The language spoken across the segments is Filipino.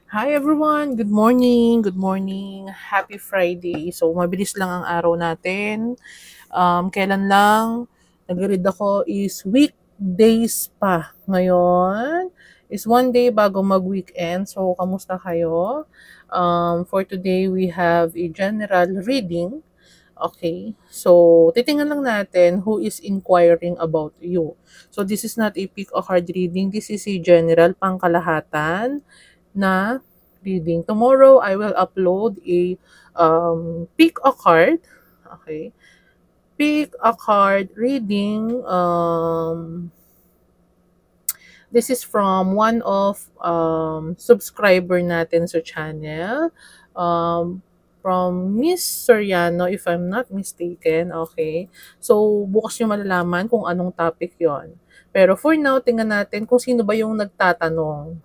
Hi everyone! Good morning! Good morning! Happy Friday! So, mabilis lang ang araw natin. Kailan lang, nag-read ako is weekdays pa. Ngayon is one day bago mag-weekend. So, kamusta kayo? For today, we have a general reading. Okay. So, titingnan lang natin who is inquiring about you. So, this is not a pick a card reading. This is a general pangkalahatan na reading. Tomorrow, I will upload a pick a card. Okay. Pick a card reading. This is from one of subscriber natin sa channel. From Miss Soriano, if I'm not mistaken. Okay. So, bukas nyo malalaman kung anong topic yon. Pero for now, tingnan natin kung sino ba yung nagtatanong,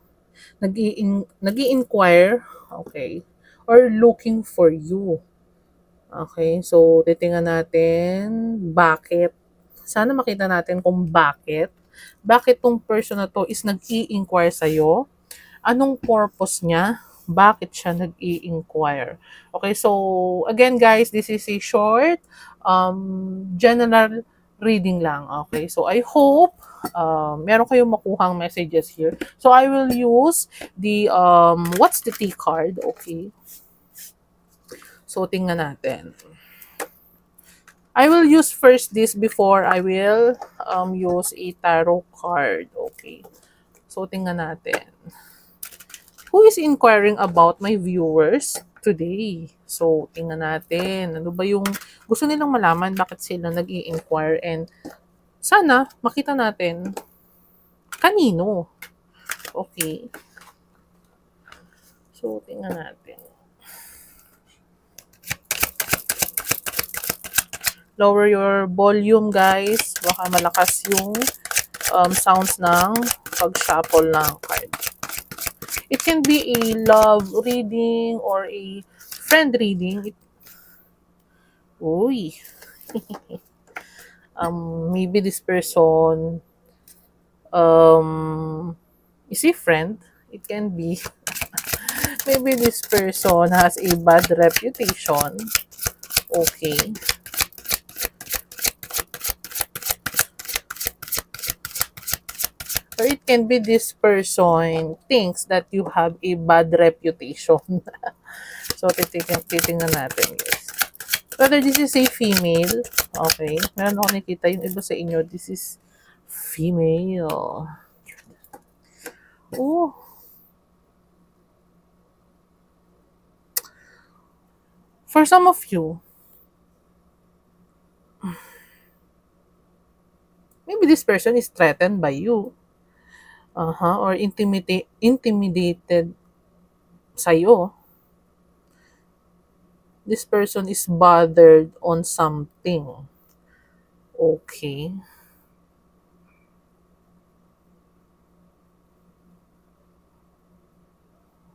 nag-i-inquire, okay, or looking for you. Okay, so titingnan natin bakit. Sana makita natin kung bakit. Bakit tong person na to is nag-i-inquire sa'yo? Anong purpose niya? Bakit siya nag-i-inquire? Okay, so again guys, this is a short general reading lang. Okay, so I hope meron kayong makuhang messages here. So I will use the what's the T card. Okay, so tingnan natin. I will use first this before I will use a tarot card. Okay, so tingnan natin. Who is inquiring about my viewers today? So, tingnan natin. Ano ba yung gusto nilang malaman? Bakit sila nag-i-inquire? And sana makita natin kanino. Okay. So, tingnan natin. Lower your volume, guys. Baka malakas yung sounds ng pag-shuffle ng card. It can be a love reading or a friend reading. Uy. Maybe this person is a friend. It can be. Maybe this person has a bad reputation. Okay. Or it can be this person thinks that you have a bad reputation. So, titingnan natin, guys. Whether this is a female, okay. Meron ako nakita yung iba sa inyo, this is female. Oh. For some of you, maybe this person is threatened by you. Or intimidated sa'yo. This person is bothered on something. Okay.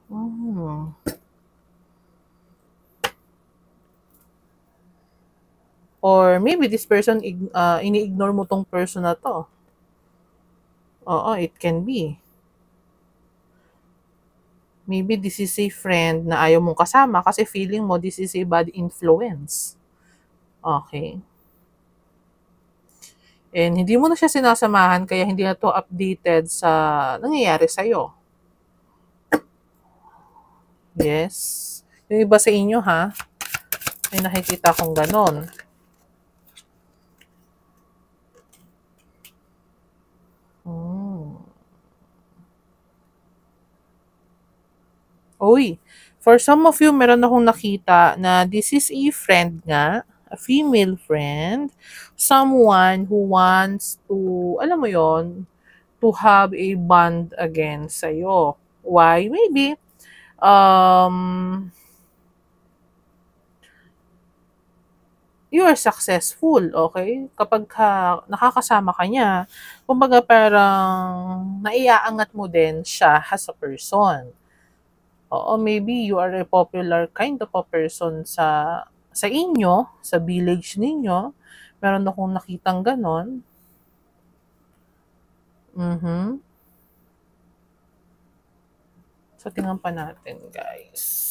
Hmm. Or maybe this person, ini-ignore mo tong person na to. Oo, it can be. Maybe this is a friend na ayaw mong kasama kasi feeling mo this is a bad influence. Okay. And hindi mo na siya sinasamahan kaya hindi na to updated sa nangyayari sa'yo. Yes. Yung iba sa inyo ha, may nakikita kong ganon. Uy, for some of you, meron akong nakita na this is a friend nga, a female friend, someone who wants to, alam mo yon, to have a bond again sa'yo. Why? Maybe, you are successful, okay? Kapag nakakasama ka niya, kumbaga parang naiaangat mo din siya as a person. Oo, maybe you are a popular kind of a person sa inyo, sa village ninyo. Meron akong nakitang ganon. So, tingnan pa natin, guys.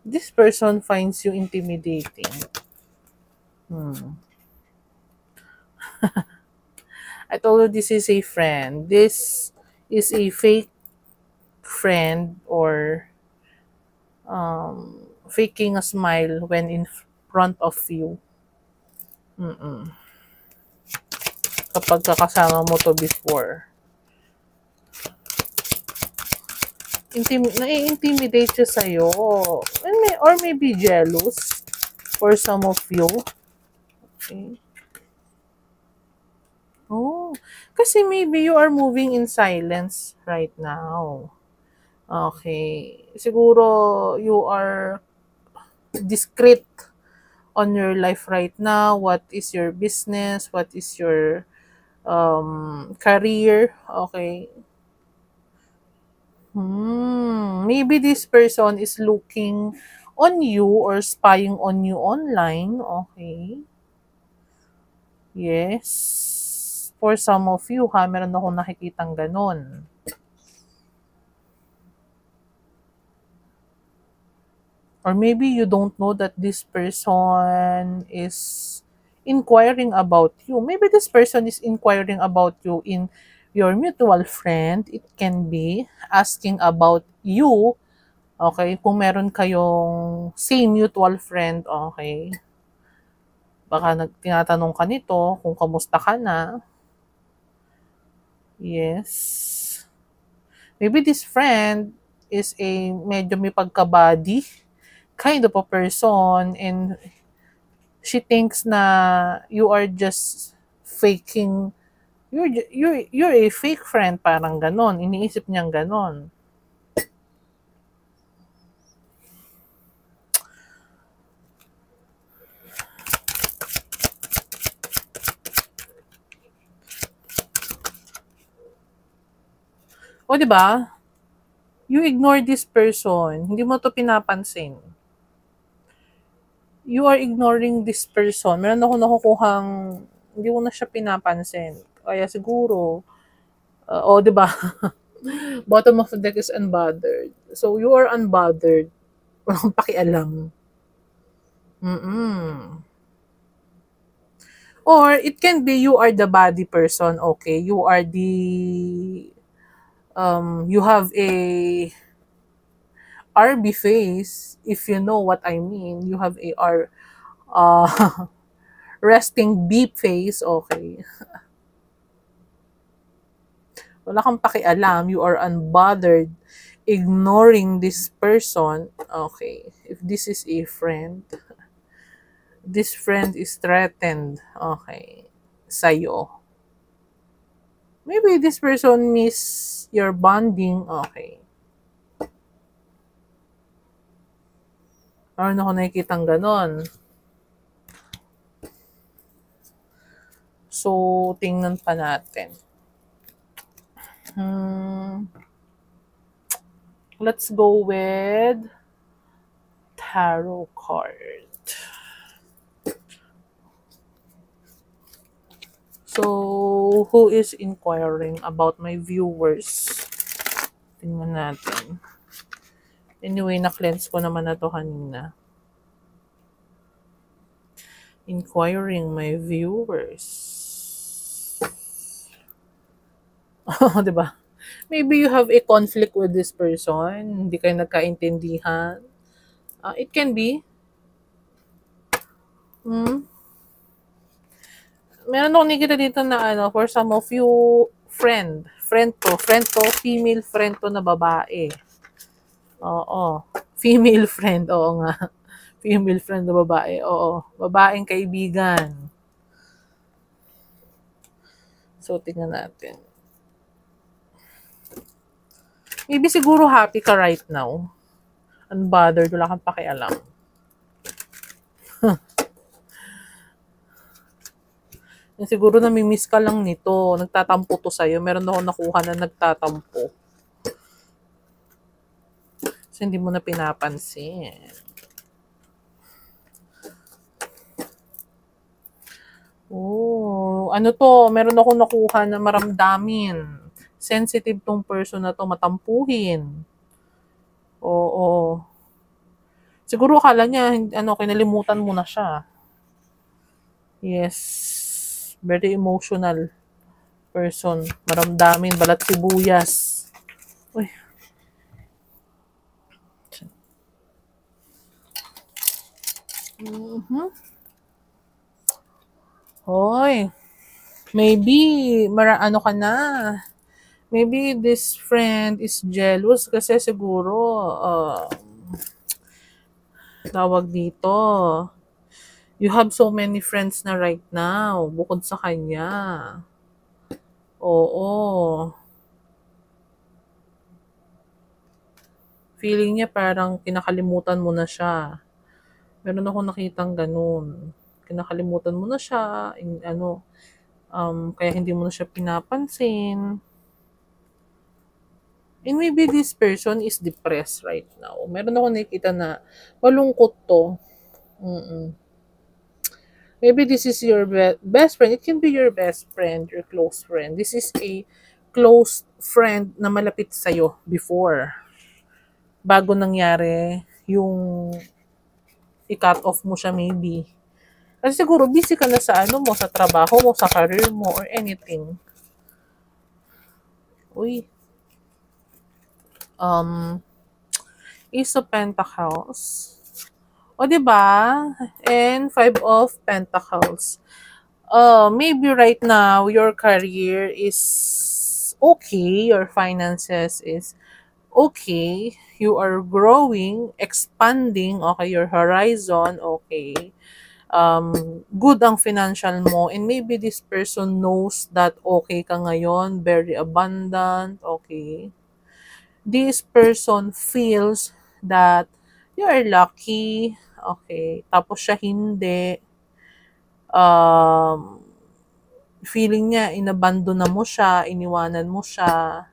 This person finds you intimidating. I told you this is a friend. This is a fake friend or faking a smile when in front of you. Kapag kakasama mo to before. Nai-intimidate siya sa'yo. Or maybe jealous for some of you. Okay. Oh, kasi maybe you are moving in silence right now. Okay. Siguro you are discreet on your life right now. What is your business? What is your career? Okay. Maybe this person is looking on you or spying on you online. Okay. Yes. For some of you, meron akong nakikitang ganon. Or maybe you don't know that this person is inquiring about you. Maybe this person is inquiring about you in your mutual friend. It can be asking about you. Okay, kung meron kayong same mutual friend, okay. Baka tinatanong ka nito kung kamusta ka na. Yes. Maybe this friend is a medyo may pagka-body kind of a person and she thinks na you are just faking, you're a fake friend, parang ganon. Iniisip niyang ganon. O, di ba? You ignore this person. Hindi mo to pinapansin. You are ignoring this person. Meron ako nakukuhang hindi mo na siya pinapansin. Kaya siguro, o, di ba? Bottom of the deck is unbothered. So, you are unbothered. Walang pakialam. Or, it can be you are the body person, okay? You are the, you have a RB face, if you know what I mean. You have a resting B face, okay? Wala kang pakialam. You are unbothered, ignoring this person, okay? If this is a friend, this friend is threatened, okay, sa'yo. Maybe this person miss your bonding, okay. Meron ako nakikitang ganon. So, tingnan pa natin. Let's go with tarot card. So, who is inquiring about my viewers? Tingnan natin. Anyway, na-cleanse ko naman na to kanina. Inquiring my viewers. Oh, diba? Maybe you have a conflict with this person. Hindi kayo nagkaintindihan. It can be. Meron akong nakikita dito na for some of you, friend to, female friend to na babae. Oo. Female friend, oo nga. Female friend na babae, oo. Babaeng kaibigan. So, tingnan natin. Maybe siguro happy ka right now. Unbothered, wala kang pakialam. Siguro namimiss ka lang nito. Nagtatampo to sa'yo. Meron ako nakuha na nagtatampo. So, hindi mo na pinapansin. Oh, ano to? Meron ako nakuha na maramdamin. Sensitive tong person na to, matampuhin. Oo. Siguro akala niya, kinalimutan mo na siya. Yes. Very emotional person. Maramdamin, balat sibuyas. Uy. Hoy. Maybe, ka na. Maybe this friend is jealous kasi siguro, tawag dito, you have so many friends na right now, bukod sa kanya. Oo. Feeling niya parang kinakalimutan mo na siya. Meron ako nakitang ganun. Kinakalimutan mo na siya, kaya hindi mo na siya pinapansin. And maybe this person is depressed right now. Meron ako nakikita na malungkot to. Maybe this is your best friend. It can be your best friend, your close friend. This is a close friend na malapit sa'yo before. Bago nangyari yung i-cut off mo siya maybe. Kasi siguro busy ka na sa sa trabaho mo, sa career mo, or anything. Uy. Ace of Pentacles. O, diba? And Five of Pentacles. Maybe right now, your career is okay. Your finances is okay. You are growing, expanding, okay, your horizon, okay. Good ang financial mo, and maybe this person knows that okay ka ngayon, very abundant, okay. This person feels that you are lucky, okay, tapos siya hindi. Feeling niya, inabandon na mo siya, iniwanan mo siya,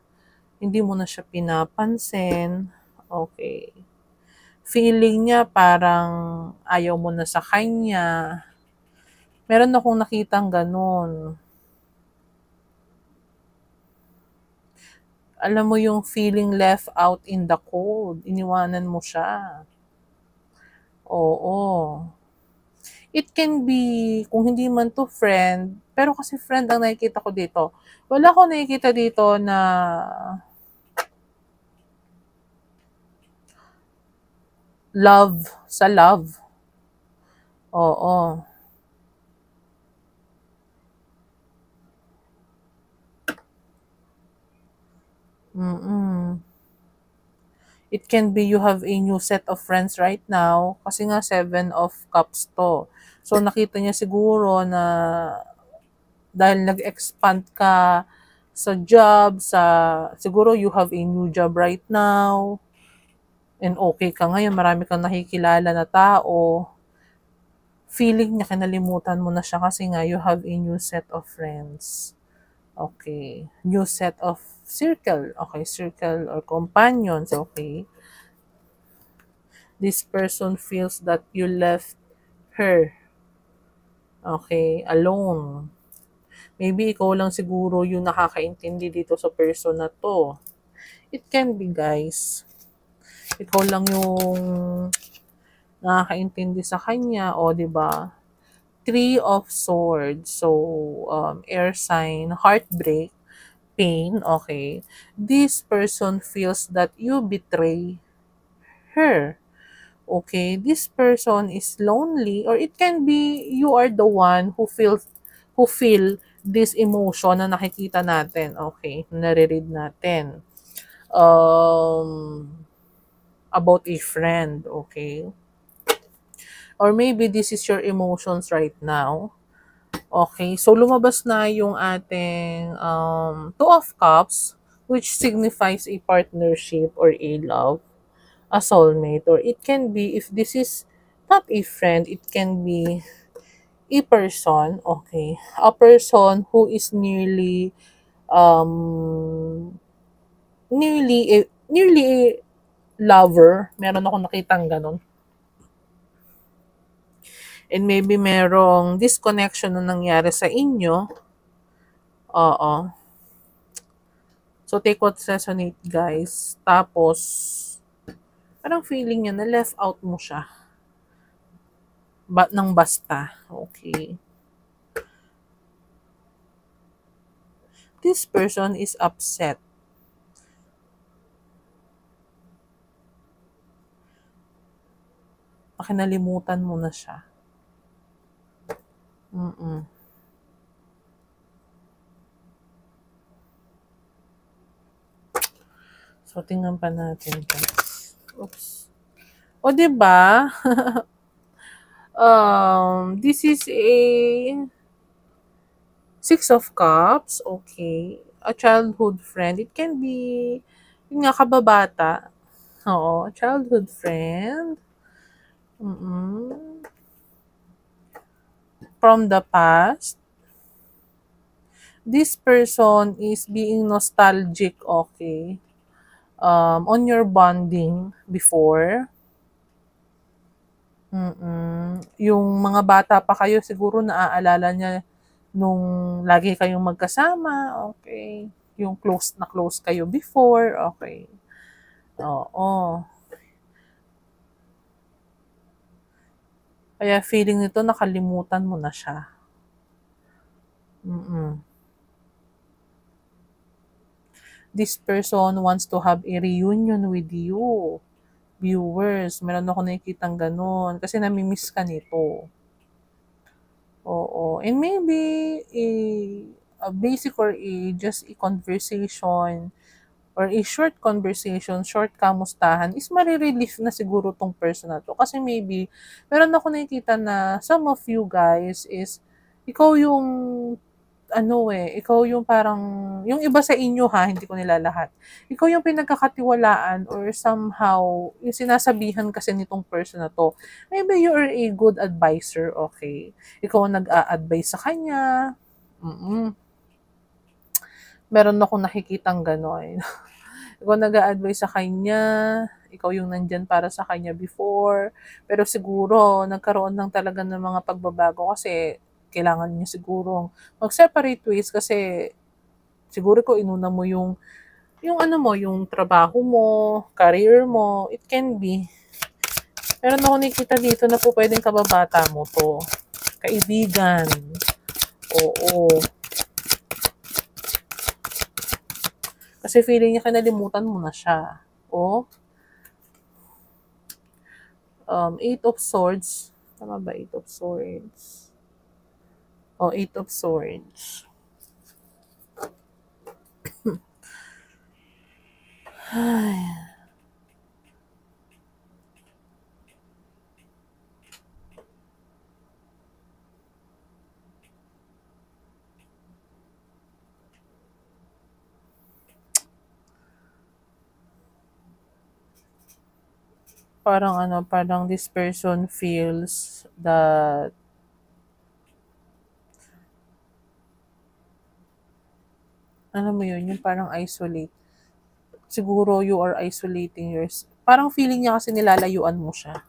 hindi mo na siya pinapansin, okay. Feeling niya parang ayaw mo na sa kanya. Meron akong nakitang ganun. Alam mo yung feeling left out in the cold. Iniwanan mo siya. Oo. It can be, kung hindi man to friend, pero kasi friend ang nakikita ko dito. Wala ko nakikita dito na love sa love. Oo. It can be you have a new set of friends right now kasi nga 7 of Cups to. So nakita niya siguro na dahil nag-expand ka sa job, siguro you have a new job right now and okay ka ngayon, marami kang nakikilala na tao. Feeling niya kinalimutan mo na siya kasi nga you have a new set of friends. Okay. New set of circle. Okay, circle or companions. Okay. This person feels that you left her. Okay, alone. Maybe ikaw lang siguro yung nakakaintindi dito sa person na to. It can be, guys. Ikaw lang yung nakakaintindi sa kanya, o, diba? 3 of Swords. So, air sign, heartbreak, pain, okay. This person feels that you betray her. Okay, this person is lonely, or it can be you are the one who feel this emotion na nakikita natin, okay, nare-read natin. About a friend, okay? Or maybe this is your emotions right now. Okay, so lumabas na yung ating Two of Cups, which signifies a partnership or a love, a soulmate, or it can be, if this is not a friend, it can be a person, okay, a person who is um, nearly a lover. Meron ako nakitang ganun. And maybe merong disconnection na nangyari sa inyo. Oo. So, take what's resonate, guys. Tapos, parang feeling niya na left out mo siya. Nang basta. Okay. This person is upset. Pakinalimutan mo na siya. So, tingnan pa natin, guys. Oops. O, diba? This is a Six of Cups. Okay. A childhood friend. It can be, yun nga, kababata. Oo, childhood friend. From the past. This person is being nostalgic, okay, on your bonding before. Yung mga bata pa kayo, siguro naaalala niya nung lagi kayong magkasama, okay. Yung close na close kayo before, okay. Oo. Kaya feeling nito nakalimutan mo na siya. This person wants to have a reunion with you. Viewers, meron ako nakikitang ganun. Kasi namimiss ka nito. Oo. And maybe a basic or just a conversation or a short conversation, short kamustahan is marirelief na siguro tong person na to. Kasi maybe, meron ako nakikita na some of you guys is, ikaw yung ikaw yung parang, yung iba sa inyo ha, hindi ko nilalahat. Ikaw yung pinagkakatiwalaan or somehow, yung sinasabihan kasi nitong person na to. Maybe you are a good advisor, okay? Ikaw ang nag-a-advise sa kanya. Meron akong nakikitang gano'n. Ikaw nag-a-advise sa kanya, ikaw yung nandyan para sa kanya before, pero siguro nagkaroon lang talaga ng mga pagbabago kasi kailangan niya sigurong mag-separate ways kasi siguro ko inuna mo yung ano mo, yung trabaho mo, career mo, it can be. Meron ako nakikita dito na po pwedeng kababata mo to. Kaibigan. Oo. Kasi feeling niya kinalimutan mo na siya. O, Eight of Swords. Tama ba? Eight of Swords. O, Eight of Swords. Ay. Parang this person feels that mo yun, yung parang isolate. Siguro you are isolating yourself. Parang feeling niya kasi nilalayuan mo siya.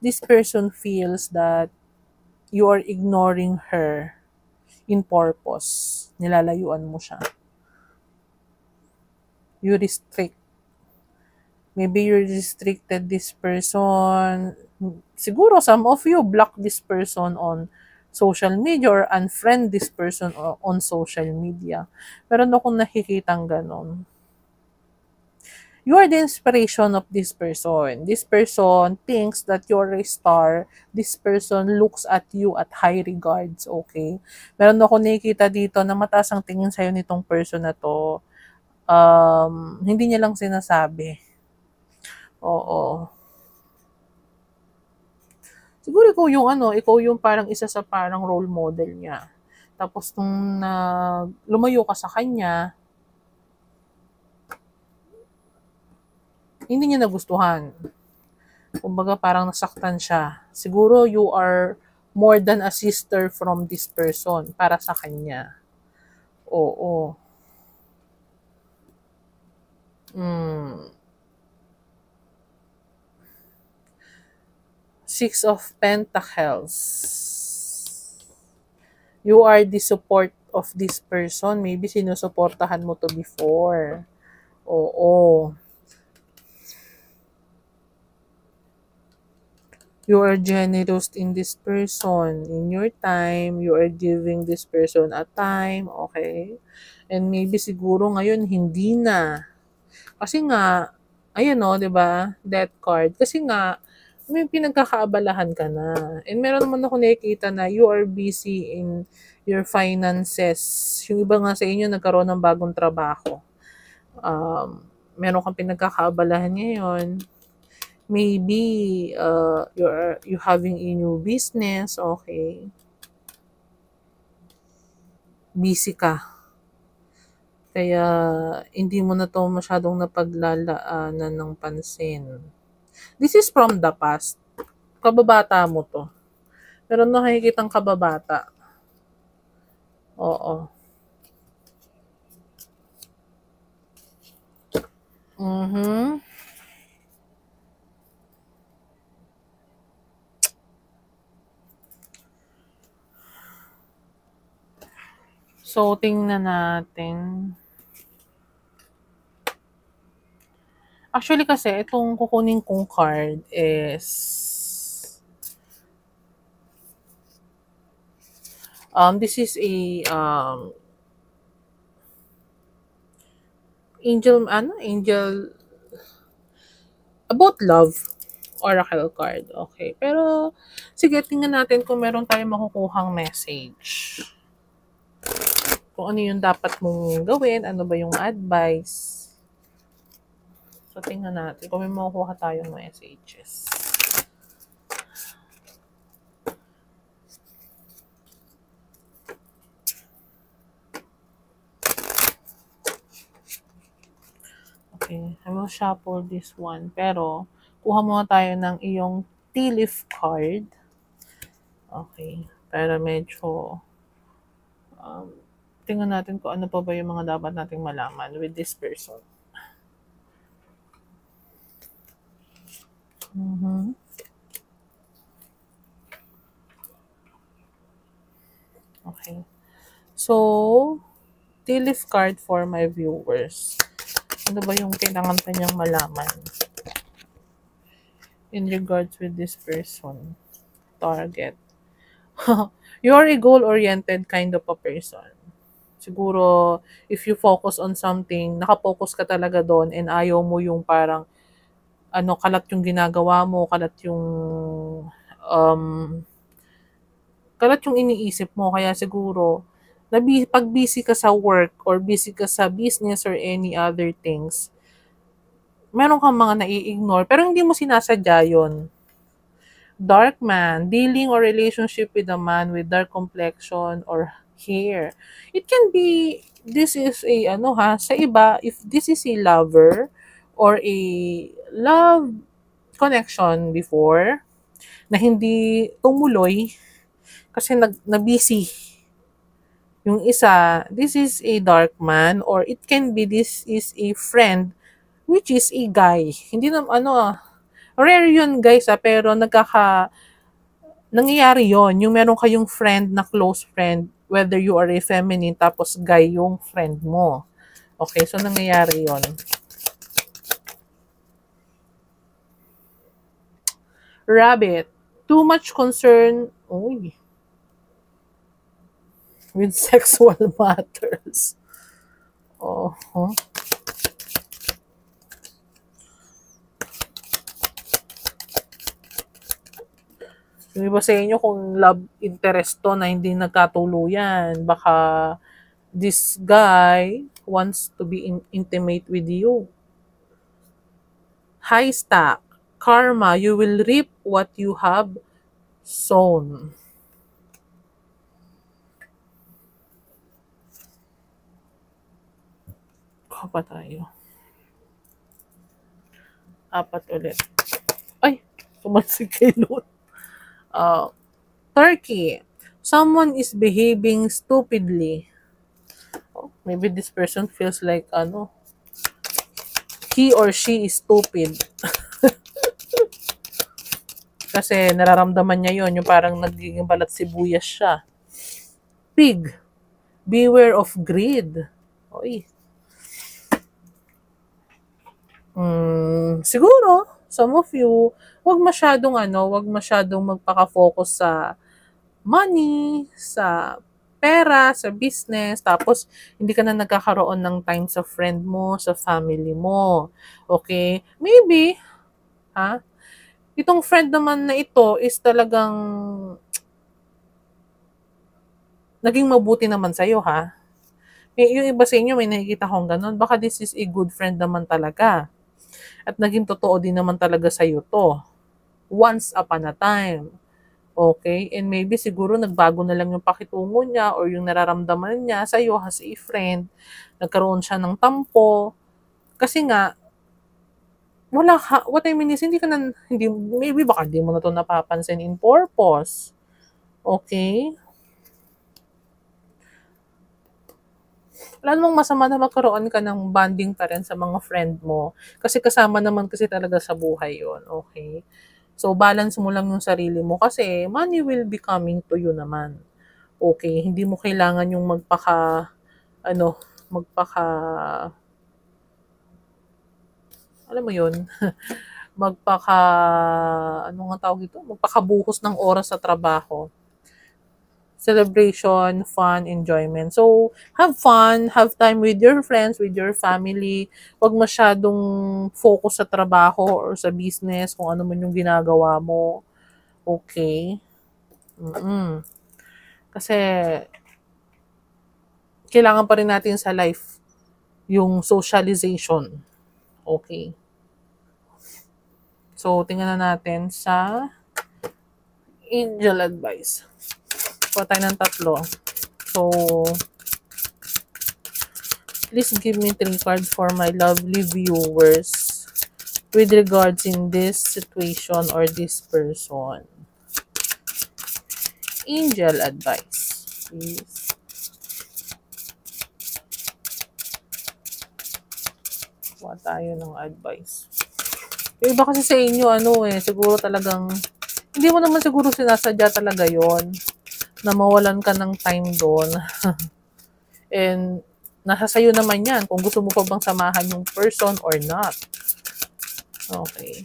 This person feels that you are ignoring her in purpose. Nilalayuan mo siya. You restrict. Maybe you restricted this person. Siguro some of you block this person on social media or unfriend this person on social media. Meron akong nakikitang ganon. You are the inspiration of this person. This person thinks that you're a star. This person looks at you at high regards, okay? Meron ako nakikita dito na mataas ang tingin sa'yo nitong person na to. Hindi niya lang sinasabi. Oo. Siguro ikaw yung parang isa sa parang role model niya. Tapos nung lumayo ka sa kanya, hindi niya nagustuhan. Kumbaga parang nasaktan siya. Siguro you are more than a sister from this person para sa kanya. Oo. Mm. Six of Pentacles. You are the support of this person. Maybe sinusuportahan mo to before. Oo. You are generous in this person. In your time, you are giving this person a time. Okay? And maybe siguro ngayon, hindi na. Kasi nga, ayan o, di ba? Death card. Kasi nga, may pinagkakaabalahan ka na. And meron naman ako nakikita na you are busy in your finances. Yung iba nga sa inyo, nagkaroon ng bagong trabaho. Meron kang pinagkakaabalahan ngayon. Maybe you having a new business, okay? Busy ka. Kaya hindi mo na to masyadong napaglalaanan ng pansin. This is from the past. Kababata mo to. Pero nakikitang kababata. Oo. Mhm. So, tingnan natin. Actually kasi, itong kukunin kong card is this is a angel about love oracle card. Okay. Pero sige, tingnan natin kung meron tayong makukuhang message. Kung ano yung dapat mong gawin, ano ba yung advice. So tingnan natin kung may makukuha tayong messages. Okay, I will shuffle this one. Pero, kuha muna tayo ng iyong tea leaf card. Okay, para medyo tingnan natin kung ano pa ba yung mga dapat nating malaman with this person. Mm-hmm. Okay. So, tea leaf card for my viewers. Ano ba yung kailangan pa niyang malaman in regards with this person? Target. You are a goal-oriented kind of a person. Siguro, if you focus on something, nakapokus ka talaga doon and ayaw mo yung parang, kalat yung ginagawa mo, um, kalat yung iniisip mo. Kaya siguro, pag busy ka sa work or busy ka sa business or any other things, meron kang mga nai-ignore, pero hindi mo sinasadya yun. Dark man, dealing or relationship with a man with dark complexion or hair. It can be, this is a, sa iba, if this is a lover or a love connection before, na hindi tumuloy, kasi na-busy. Yung isa, this is a dark man, or it can be this is a friend, which is a guy. Hindi na, rare yun guys, pero nangyayari yon yung meron kayong friend na close friend, whether you are a feminine, tapos guy yung friend mo. Okay, so nangyayari yon. Rabbit, too much concern, with sexual matters. Oh, huh? Yung iba sa inyo kung love interest to na hindi nagkatuluyan, baka this guy wants to be intimate with you. High stack, karma, you will reap what you have sown. Kuha pa tayo. Apat ulit. Ay, tumalsik kay Lord. Turkey. Someone is behaving stupidly. Oh, maybe this person feels like, he or she is stupid. Kasi nararamdaman niya yon, yung parang nagiging balat sibuyas siya. Pig. Beware of greed. Oy. Siguro, some of you, wag masyadong magpaka-focus sa money, sa pera, sa business, tapos hindi ka na nagkakaroon ng time sa friend mo, sa family mo. Okay? Maybe, ha? Itong friend naman na ito is talagang naging mabuti naman sa'yo, ha? Yung iba sa inyo, may nakikita akong ganun. Baka this is a good friend naman talaga. At naging totoo din naman talaga sa'yo to. Once upon a time. Okay? And maybe siguro nagbago na lang yung pakitungo niya or yung nararamdaman niya sa'yo as a friend. Nagkaroon siya ng tampo. Kasi nga, what I mean is, maybe baka di mo na to napapansin in purpose. Okay? Wala namang masama na magkaroon ka ng bonding pa rin sa mga friend mo. Kasi kasama naman kasi talaga sa buhay yon. Okay? So, balance mo lang yung sarili mo kasi money will be coming to you naman. Okay? Hindi mo kailangan yung ano, magpaka, alam mo yun, ano nga tawag ito? Magpakabuhos ng oras sa trabaho. Celebration, fun, enjoyment. So, have fun, have time with your friends, with your family. Huwag masyadong focus sa trabaho or sa business, kung ano man yung ginagawa mo. Okay? Kasi, kailangan pa rin natin sa life yung socialization. Okay? So, tingnan na natin sa angel advice. Kuha tayo ng 3. So, please give me 3 cards for my lovely viewers with regards in this situation or this person. Angel advice, please. Kuha tayo ng advice. Yung iba kasi sa inyo, siguro talagang, hindi mo naman siguro sinasadya talaga yon na mawalan ka ng time doon. And, nasa sayo naman yan kung gusto mo pa bang samahan yung person or not. Okay.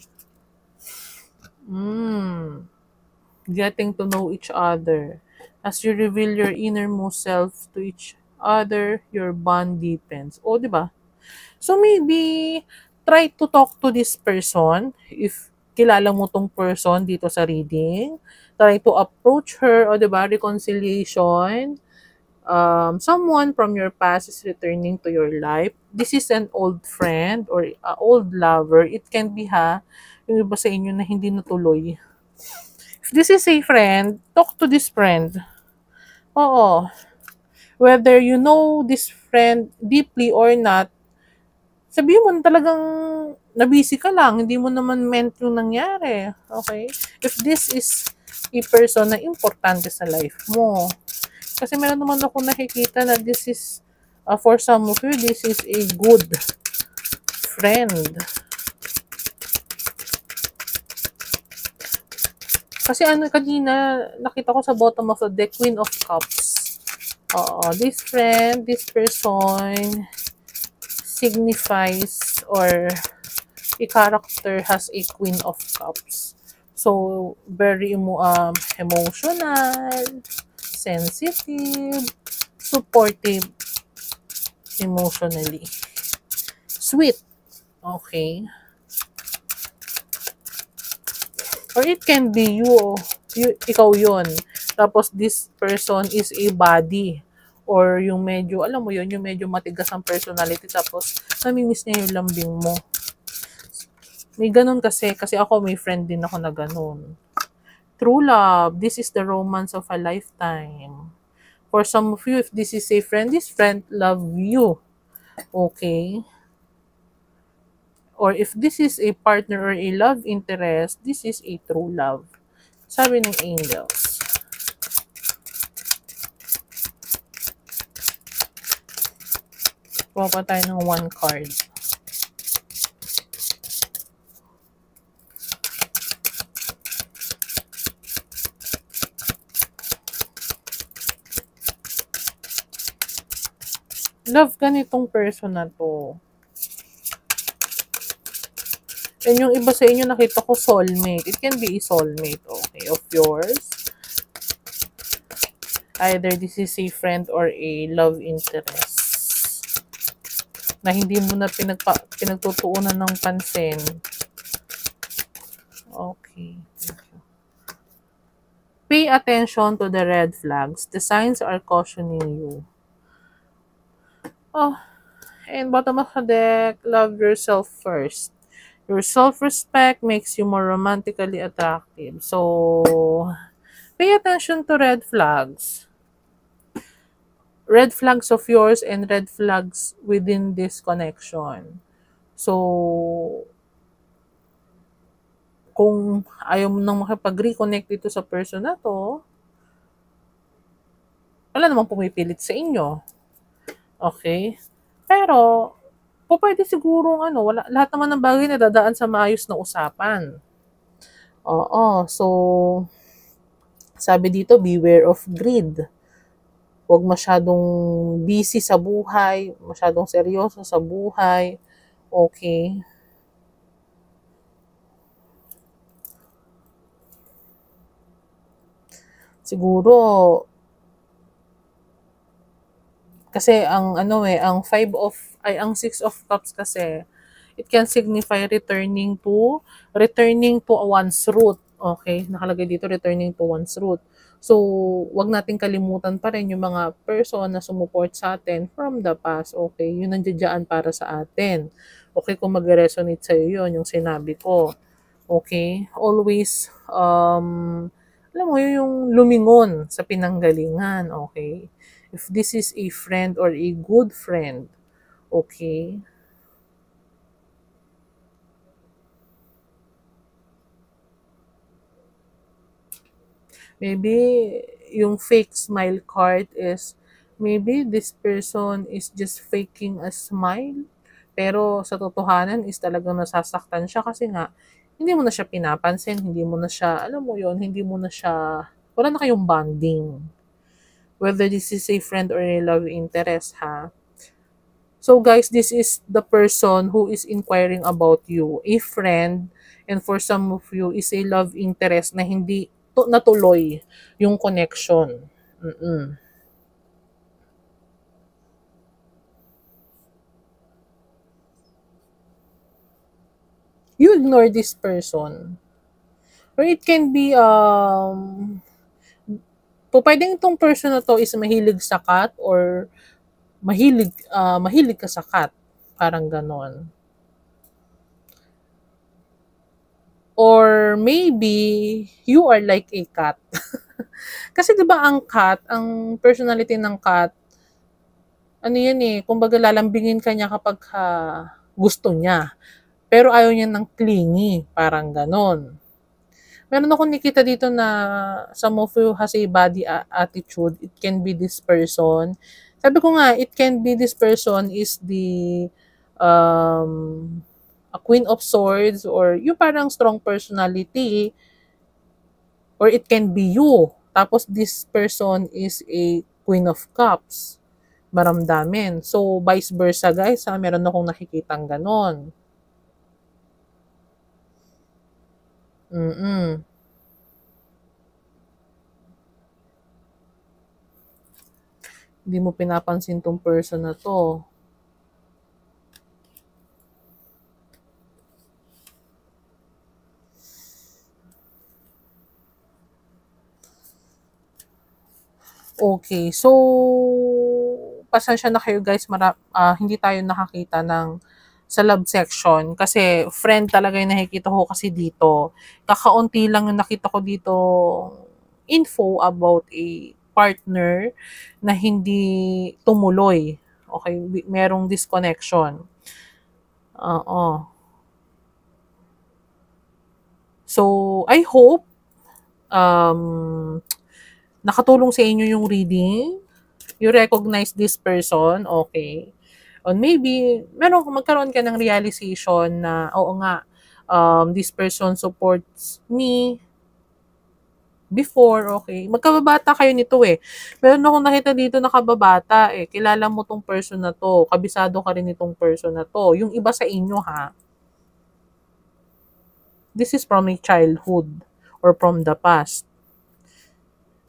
Getting to know each other. As you reveal your innermost self to each other, your bond deepens. O, di ba? So, maybe, try to talk to this person if kilala mo tong person dito sa reading. Try to approach her, o, di ba? Reconciliation. Someone from your past is returning to your life. This is an old friend or old lover. It can be yung iba sa inyo na hindi natuloy. If this is a friend, talk to this friend. Oo. Whether you know this friend deeply or not, sabihin mo na talagang nabisi ka lang, hindi mo naman meant yung nangyari. Okay? If this is a person na importante sa life mo. Kasi meron naman ako nakikita na this is, for some of you, this is a good friend. Kasi kanina, nakita ko sa bottom of the deck, Queen of Cups. This friend, this person, signifies or a character has a Queen of Cups. So, very emotional, sensitive, supportive, emotionally. Sweet. Okay. Or it can be ikaw yun. Tapos this person is a body. Or yung medyo, alam mo yun, yung medyo matigas ang personality. Tapos, namimiss niya yung lambing mo. May ganun kasi ako may friend din ako na ganun. True love, this is the romance of a lifetime. For some of you, if this is a friend, this friend love you. Okay? or if this is a partner or a love interest, this is a true love. Sabi ng angels. Kuha pa tayo ng one card. Love ka nitong person na to. And yung iba sa inyo nakita ko soulmate. It can be a soulmate, okay, of yours. Either this is a friend or a love interest na hindi mo na pinagtutuunan ng pansin. Okay. Pay attention to the red flags. The signs are cautioning you. Oh, and bottom of the deck, love yourself first. Your self-respect makes you more romantically attractive. So, pay attention to red flags. Red flags of yours and red flags within this connection. So, kung ayaw mo nang makipag-reconnect dito sa person na to, wala namang pumipilit sa inyo. Okay? Pero, pwede siguro, lahat naman ng bagay na dadaan sa maayos na usapan. Oo. So, sabi dito, beware of greed. Huwag masyadong busy sa buhay, masyadong seryoso sa buhay. Okay? Siguro, kasi ang ang 6 of cups kasi, it can signify returning to one's root. Okay? Nakalagay dito, returning to one's root. So, wag nating kalimutan pa rin yung mga person na sumuport sa atin from the past. Okay? Yun ang nandiyan para sa atin. Okay, kung mag-resonate sa'yo yun, yung sinabi ko. Okay? Always, alam mo yung lumingon sa pinanggalingan. Okay? If this is a friend or a good friend, okay? Maybe yung fake smile card is maybe this person is just faking a smile. Pero sa totohanan is talagang nasasaktan siya kasi nga hindi mo na siya pinapansin, hindi mo na siya, alam mo yon, hindi mo na siya, wala na kayong bonding. Whether this is a friend or a love interest, ha? So guys, this is the person who is inquiring about you. A friend, and for some of you, is a love interest na hindi natuloy yung connection. You ignore this person. Or it can be, pwedeng itong person na to is mahilig sa cat or mahilig ka sa cat. Parang ganon. Or maybe you are like a cat. Kasi 'di ba ang cat, ang personality ng cat, ano yan eh, kumbaga lalambingin ka niya kapag gusto niya. Pero ayaw niya ng clingy, parang ganon. Meron akong nakita dito na some of you has a body attitude. It can be this person. Sabi ko nga, it can be this person is the a queen of swords or yung parang strong personality, or it can be you. Tapos this person is a queen of cups. Maramdamin. So, vice versa guys, meron akong nakikitang ganon. Hindi mo pinapansin tong person na to. Okay, so pasensya na kayo guys, hindi tayo nakakita ng sa love section kasi friend talaga yung nakikita ko kasi dito. Kakaunti lang yung nakita ko dito info about a partner na hindi tumuloy. Okay, merong disconnection. Oo. So, I hope nakatulong sa inyo yung reading. You recognize this person, okay. Or maybe, magkaroon ka ng realization na, oo nga, this person supports me before, okay. Magkababata kayo nito eh. Meron akong nakita dito na kababata eh. Kilala mo tong person na to. Kabisado ka rin itong person na to. Yung iba sa inyo ha. This is from a childhood or from the past.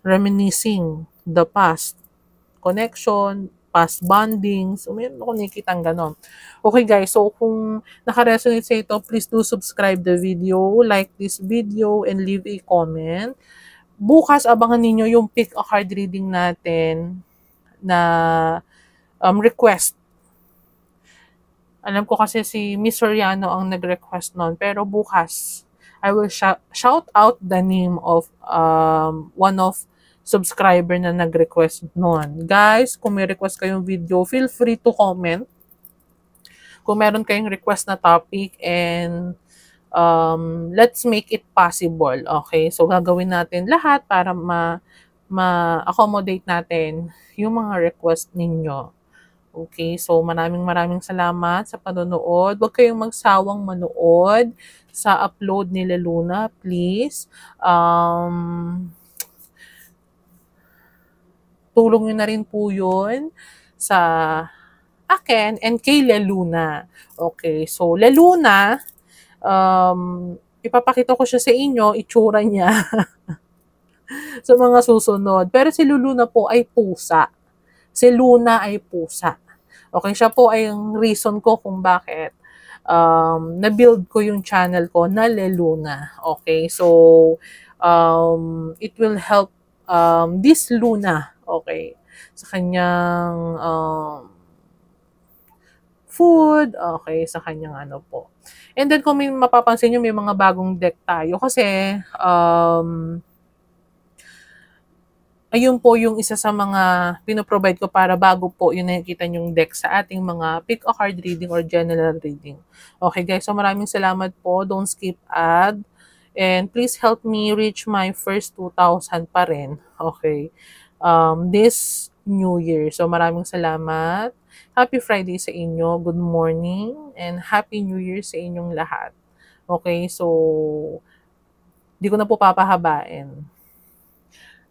Reminiscing the past. Connection, past bondings. Meron ako nakikitang ganon. Okay guys, so kung naka-resonate sa ito, please do subscribe the video, like this video, and leave a comment. Bukas, abangan ninyo yung pick a card reading natin na request. Alam ko kasi si Miss Soriano ang nag-request nun. Pero bukas, I will shout out the name of one of subscriber na nag-request nun. Guys, kung may request kayong video, feel free to comment. Kung meron kayong request na topic and let's make it possible. Okay? So, gagawin natin lahat para ma-accommodate natin yung mga request ninyo. Okay? So, maraming salamat sa panonood. Huwag kayong magsawang manood sa upload nila Luna, please. Tulong nyo na rin po yun sa akin and kay Luna. Okay? So, Luna, ipapakita ko siya sa inyo, itsura niya sa mga susunod. Pero si Luna po ay pusa. Si Luna ay pusa. Okay, siya po ay yung reason ko kung bakit na-build ko yung channel ko na Luna. Okay, so it will help this Luna, okay, sa kanyang food, okay, sa kanyang ano po. And then kung may mapapansin nyo, may mga bagong deck tayo kasi ayun po yung isa sa mga pinoprovide ko para bago po yung nakikita nyong deck sa ating mga pick a card reading or general reading. Okay guys, so maraming salamat po. Don't skip ad. And please help me reach my first 2,000 pa rin. Okay. This New Year. So maraming salamat. Happy Friday sa inyo. Good morning. And Happy New Year sa inyong lahat. Okay, so di ko na po papahabain.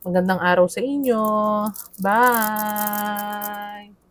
Magandang araw sa inyo. Bye!